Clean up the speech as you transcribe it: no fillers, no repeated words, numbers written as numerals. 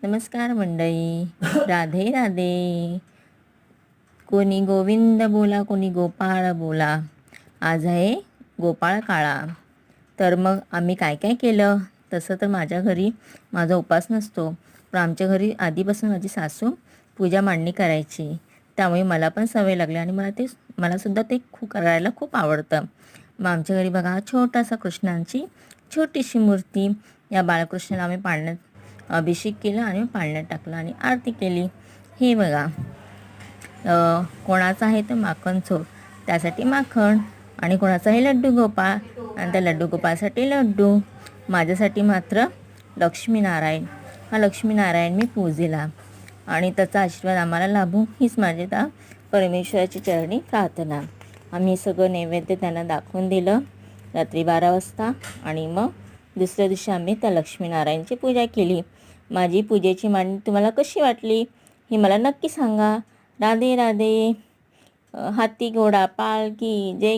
नमस्कार मंडळी. राधे राधे. कोणी गोविंद बोला, कोणी गोपाळ बोला. आज आहे गोपाळ काळा. तर मग आम्ही काय काय केलं. तसं तर माझ्या घरी माझा उपास नसतो, पण आमच्या घरी आधीपासून माझी सासू पूजा मांडणी करायची, त्यामुळे मला पण सवय लागली आणि मलासुद्धा ते करायला खूप आवडतं. मग आमच्या घरी बघा छोटासा कृष्णांची छोटीशी मूर्ती, या बाळकृष्णाला आम्ही पाळण्यात अभिषेक केला आणि पाळण्यात टाकलं आणि आरती केली. हे बघा, कोणाचा आहे तर माखन चोर, त्यासाठी माखण. आणि कोणाचा आहे लड्डू गोपाळ, आणि त्या लड्डू गोपाळसाठी लड्डू. माझ्यासाठी मात्र लक्ष्मीनारायण. हा लक्ष्मीनारायण मी पूजेला, आणि त्याचा आशीर्वाद आम्हाला लाभू हीच माझी त्या परमेश्वराची चरणी प्रार्थना. आम्ही सगळं नैवेद्य त्यांना दाखवून दिलं रात्री 12 वाजता, आणि मग दुसऱ्या दिवशी आम्ही त्या लक्ष्मीनारायणची पूजा केली. माझी पूजेची मांडणी तुम्हाला कशी वाटली हे मला नक्की सांगा. राधे राधे. हाती घोडा पालकी जय.